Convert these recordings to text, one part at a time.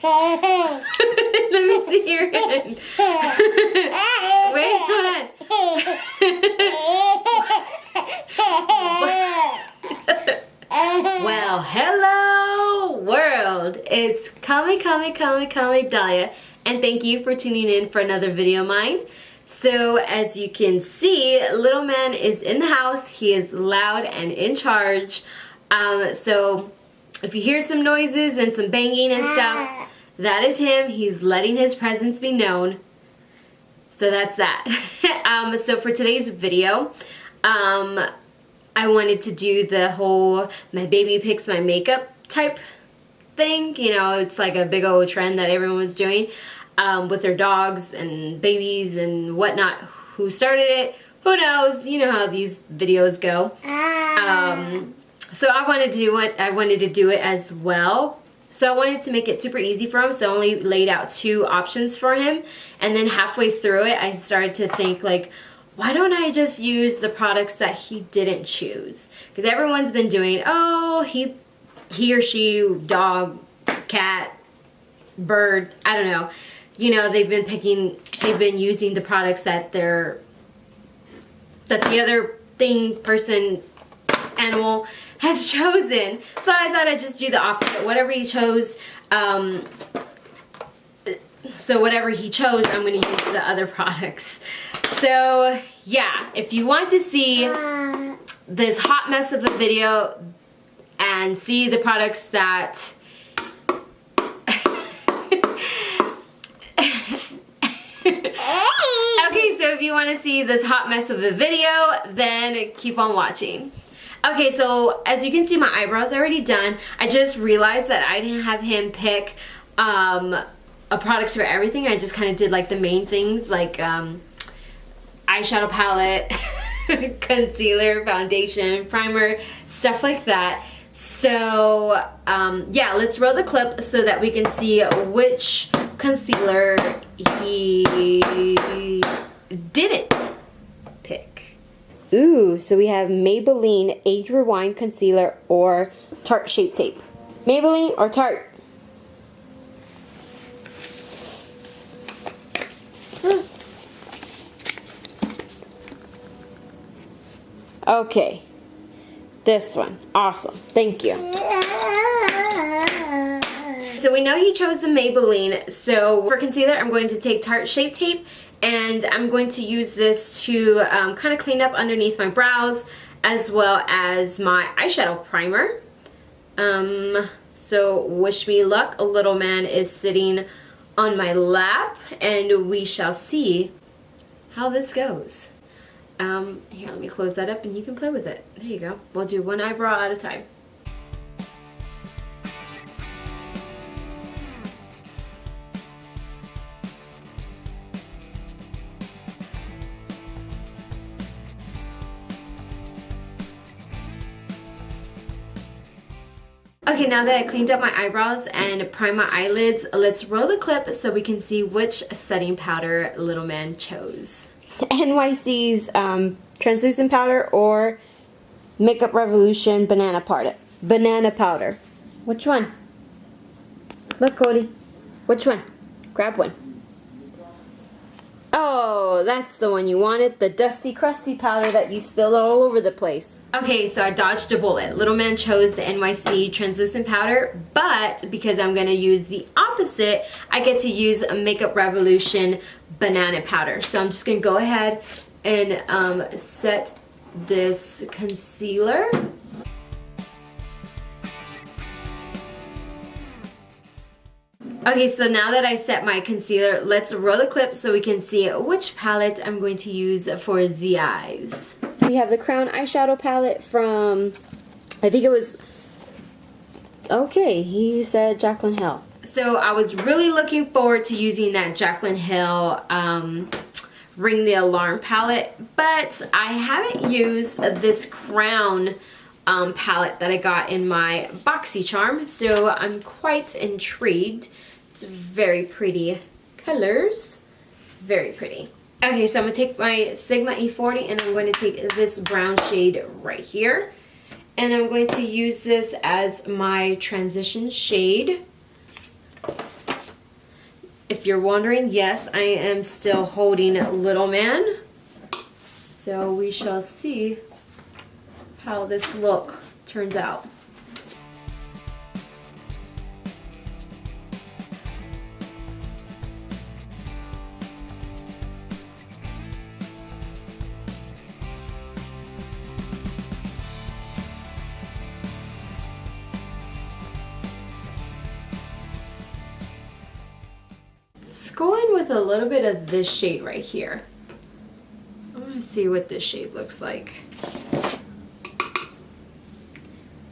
Let me see your hand. Wait, hold on. Well, hello world. It's Kami Dahlia, and thank you for tuning in for another video of mine. So as you can see, little man is in the house. He is loud and in charge. So if you hear some noises and some banging and stuff, that is him. He's letting his presence be known. So that's that. So for today's video, I wanted to do the whole my baby picks my makeup type thing. You know, it's like a big old trend that everyone was doing with their dogs and babies and whatnot. Who started it? Who knows? You know how these videos go. So I wanted to do it. I wanted to do it as well. So I wanted to make it super easy for him. So I only laid out 2 options for him, and then halfway through it, I started to think like, why don't I just use the products that he didn't choose? Because everyone's been doing, oh, he or she, dog, cat, bird, I don't know. You know, they've been using the products that the other person, animal has chosen. So I thought I'd just do the opposite. Whatever he chose, so whatever he chose, I'm going to use the other products. So yeah, if you want to see this hot mess of a video and see the products that okay, so if you want to see this hot mess of a video, then keep on watching. Okay, so as you can see, my eyebrows are already done. I just realized that I didn't have him pick a product for everything. I just kind of did like the main things, like eyeshadow palette, concealer, foundation, primer, stuff like that. So yeah, let's roll the clip so that we can see which concealer he didn't pick. Ooh, so we have Maybelline Age Rewind Concealer or Tarte Shape Tape. Maybelline or Tarte? Okay, this one. Awesome. Thank you. So we know he chose the Maybelline. So for concealer, I'm going to take Tarte Shape Tape, and I'm going to use this to kind of clean up underneath my brows as well as my eyeshadow primer. So wish me luck. A little man is sitting on my lap, and we shall see how this goes. Here, let me close that up and you can play with it. There you go. We'll do one eyebrow at a time. Okay, now that I cleaned up my eyebrows and primed my eyelids, let's roll the clip so we can see which setting powder little man chose. NYC's translucent powder or Makeup Revolution banana powder. Which one? Look, Cody. Which one? Grab one. Oh, that's the one you wanted. The dusty, crusty powder that you spilled all over the place. Okay, so I dodged a bullet. Little man chose the NYC translucent powder, but because I'm going to use the opposite, I get to use a Makeup Revolution banana powder. So I'm just going to go ahead and set this concealer. Okay, so now that I set my concealer, let's roll the clip so we can see which palette I'm going to use for the eyes. We have the Crown eyeshadow palette from, I think it was, okay, he said Jaclyn Hill. So I was really looking forward to using that Jaclyn Hill Ring the Alarm palette, but I haven't used this Crown palette that I got in my BoxyCharm, so I'm quite intrigued. It's very pretty colors, very pretty. Okay, so I'm going to take my Sigma E40 and I'm going to take this brown shade right here, and I'm going to use this as my transition shade. if you're wondering, yes, I am still holding Little Man. So we shall see how this look turns out. Let's go in with a little bit of this shade right here. I want to see what this shade looks like.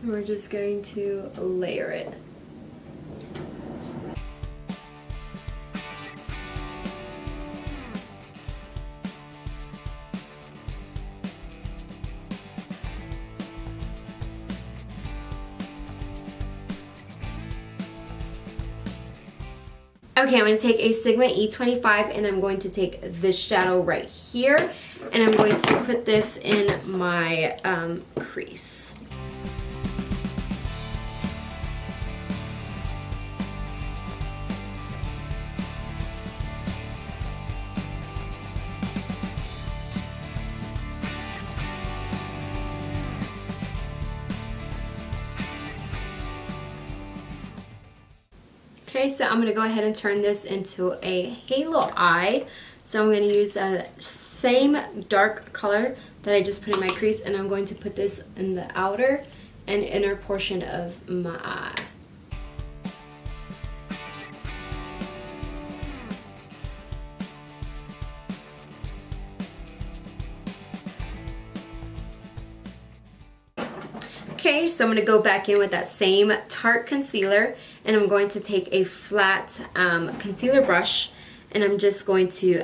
We're just going to layer it. Okay, I'm going to take a Sigma E25 and I'm going to take this shadow right here and I'm going to put this in my crease. Okay, so I'm going to go ahead and turn this into a halo eye. So I'm going to use the same dark color that I just put in my crease and I'm going to put this in the outer and inner portion of my eye. Okay, so I'm going to go back in with that same Tarte concealer and I'm going to take a flat concealer brush and I'm just going to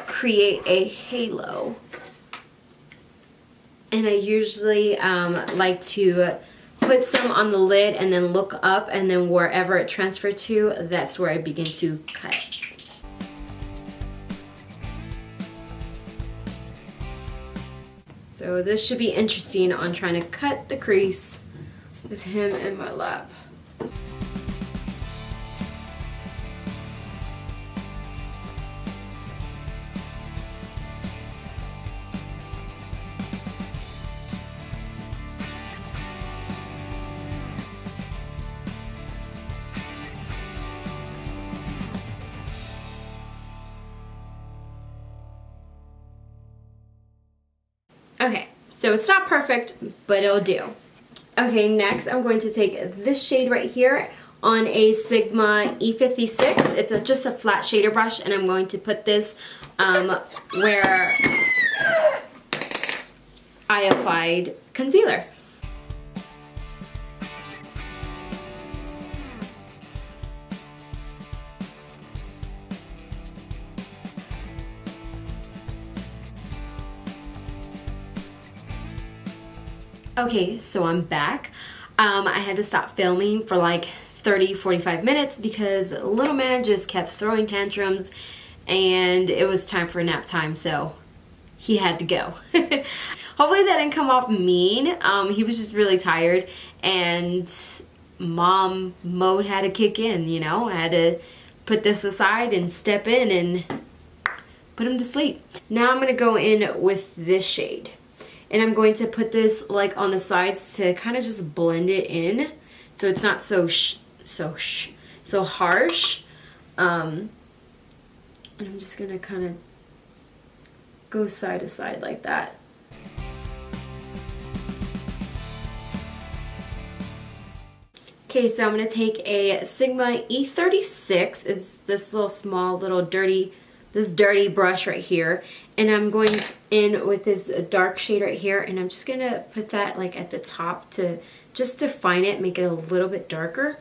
create a halo. And I usually like to put some on the lid and then look up and then wherever it transferred to, that's where I begin to cut. So this should be interesting on trying to cut the crease with him in my lap. Okay, so it's not perfect, but it'll do. Okay, next I'm going to take this shade right here on a Sigma E56. It's just a flat shader brush, and I'm going to put this where I applied concealer. Okay, so I'm back. I had to stop filming for like 30-45 minutes because Little Man just kept throwing tantrums and it was time for nap time, so he had to go. Hopefully that didn't come off mean. He was just really tired and mom mode had to kick in, you know? I had to put this aside and step in and put him to sleep. Now I'm gonna go in with this shade. And I'm going to put this like on the sides to kind of just blend it in, so it's not so harsh. And I'm just gonna kind of go side to side like that. Okay, so I'm gonna take a Sigma E36. It's this little small, dirty brush right here, and I'm going in with this dark shade right here, and I'm just gonna put that like at the top to just define it, make it a little bit darker.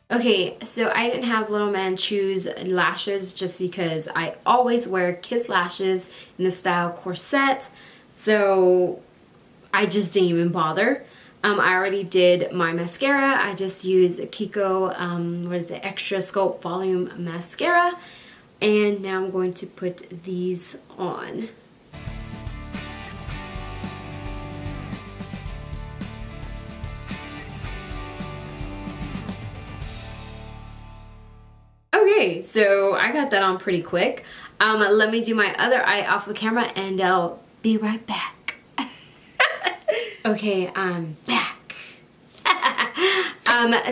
Okay, so I didn't have Little Man choose lashes just because I always wear Kiss lashes in the style corset, so I just didn't even bother. I already did my mascara. I just used Kiko, Extra Sculpt Volume Mascara. And now I'm going to put these on. Okay, so I got that on pretty quick. Let me do my other eye off the camera and I'll be right back. Okay, I'm back.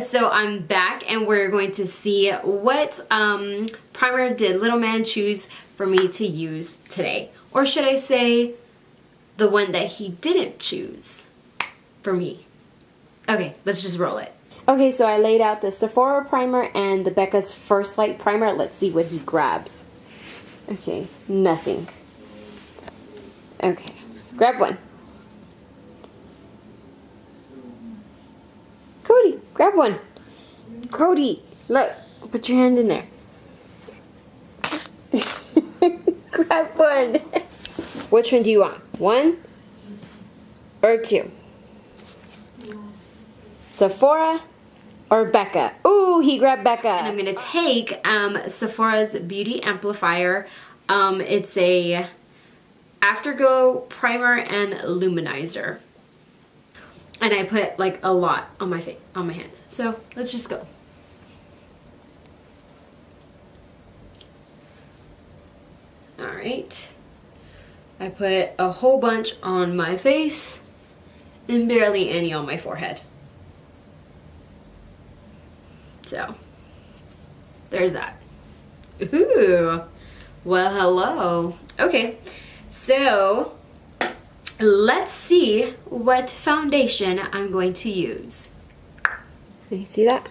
So I'm back and we're going to see what primer did little man choose for me to use today. Or should I say the one that he didn't choose for me. Okay, let's just roll it. Okay, so I laid out the Sephora primer and the Becca's First Light primer. Let's see what he grabs. Okay, nothing. Okay, grab one. Cody, grab one. Cody, look, put your hand in there. Grab one. Which one do you want? One or two? Sephora or Becca? Ooh, he grabbed Becca. And I'm gonna take Sephora's Beauty Amplifier. It's a Afterglow primer and luminizer. And I put like a lot on my face, on my hands. So let's just go. All right. I put a whole bunch on my face and barely any on my forehead. So there's that. Ooh, well, hello. Okay, so let's see what foundation I'm going to use. Can you see that?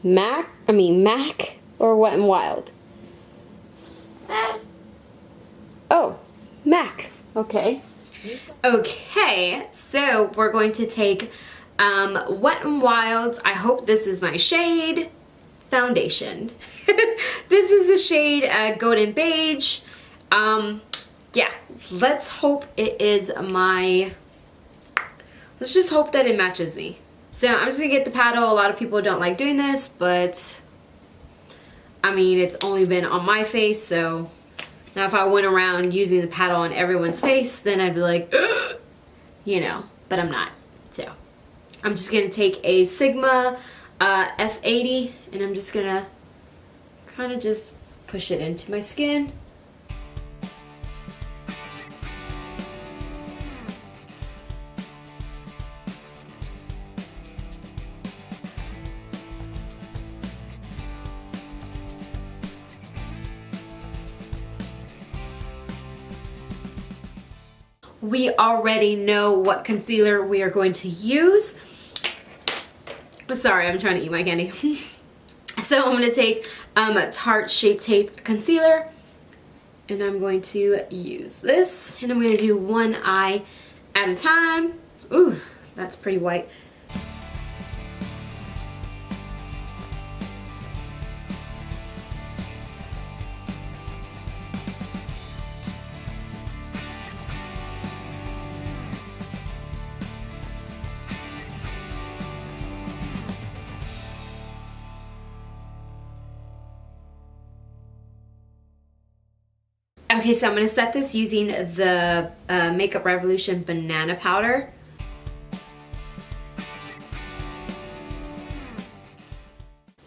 MAC or Wet n Wild? Oh, MAC. Okay. Okay, so we're going to take Wet n Wild's, I hope this is my shade, foundation. This is the shade Golden Beige. Yeah, let's hope it is let's just hope that it matches me. So I'm just gonna get the paddle. A lot of people don't like doing this, but I mean, it's only been on my face, so now if I went around using the paddle on everyone's face, then I'd be like, ugh, you know, but I'm not. So I'm just gonna take a Sigma F80 and I'm just gonna kind of just push it into my skin. We already know what concealer we are going to use. Sorry, I'm trying to eat my candy. So I'm going to take Tarte Shape Tape Concealer. And I'm going to use this. And I'm going to do one eye at a time. Ooh, that's pretty white. Okay, so I'm going to set this using the Makeup Revolution Banana Powder.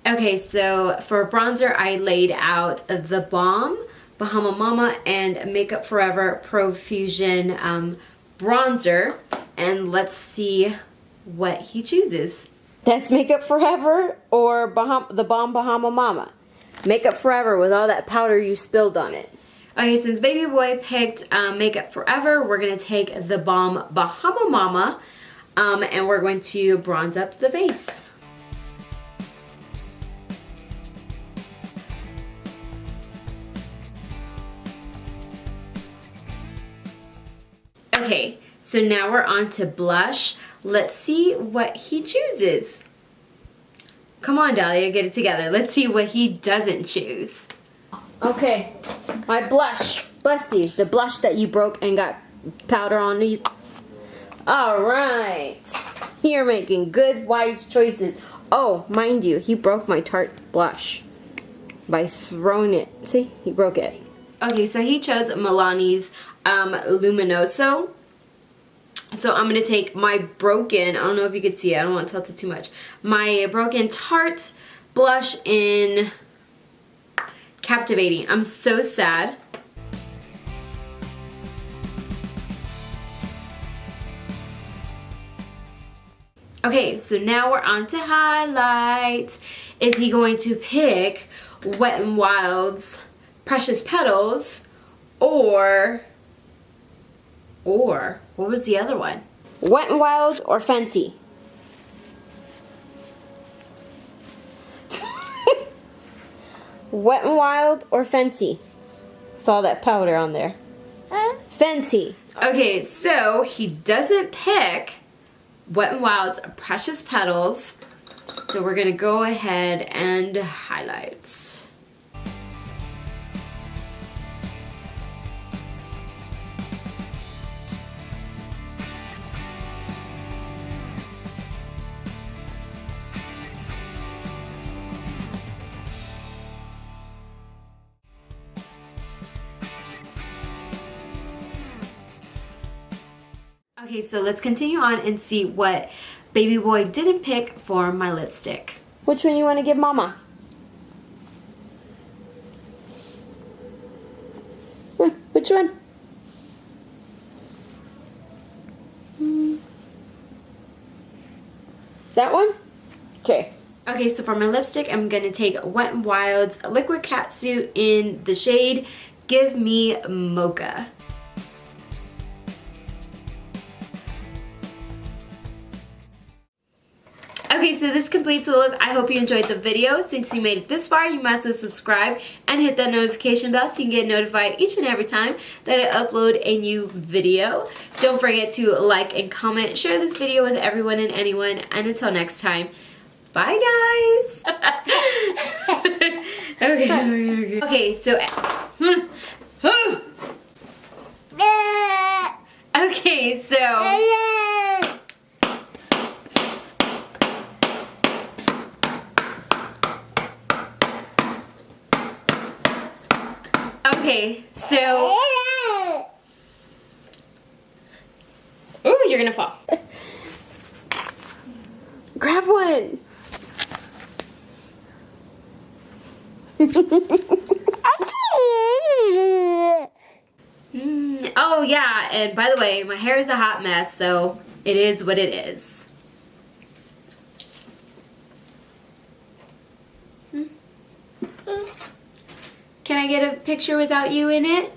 Okay, so for bronzer, I laid out the Balm, Bahama Mama, and Makeup Forever Pro Fusion bronzer. And let's see what he chooses. That's Makeup Forever or the Balm Bahama Mama? Makeup Forever with all that powder you spilled on it. Okay, since baby boy picked Makeup Forever, we're going to take the Balm Bahama Mama and we're going to bronze up the base. Okay, so now we're on to blush. Let's see what he chooses. Come on, Dahlia, get it together. Let's see what he doesn't choose. Okay, my blush. Bless you. The blush that you broke and got powder on you. All right. You're making good, wise choices. Oh, mind you, he broke my Tarte blush by throwing it. See, he broke it. Okay, so he chose Milani's Luminoso. So I'm going to take my broken, I don't know if you could see it, I don't want to tilt it too much. My broken Tarte blush in captivating. I'm so sad. Okay, so now we're on to highlights. Is he going to pick Wet n Wild's Precious Petals or what was the other one? Wet n Wild or Fenty? Wet n Wild or Fenty? With all that powder on there. Fenty. Okay, so he doesn't pick Wet n Wild's Precious Petals. So we're gonna go ahead and highlight. Okay, so let's continue on and see what baby boy didn't pick for my lipstick. Which one you want to give mama? Which one? That one? Okay. Okay, so for my lipstick, I'm going to take Wet n Wild's Liquid Catsuit in the shade Give Me Mocha. Okay, so this completes the look. I hope you enjoyed the video. Since you made it this far, you must subscribe and hit that notification bell so you can get notified each and every time that I upload a new video. Don't forget to like and comment, share this video with everyone and anyone, and until next time, bye guys! Okay, so... Okay, so... Okay, so... Ooh, you're gonna fall. Grab one. Oh yeah, and by the way, my hair is a hot mess, so it is what it is. Can I get a picture without you in it?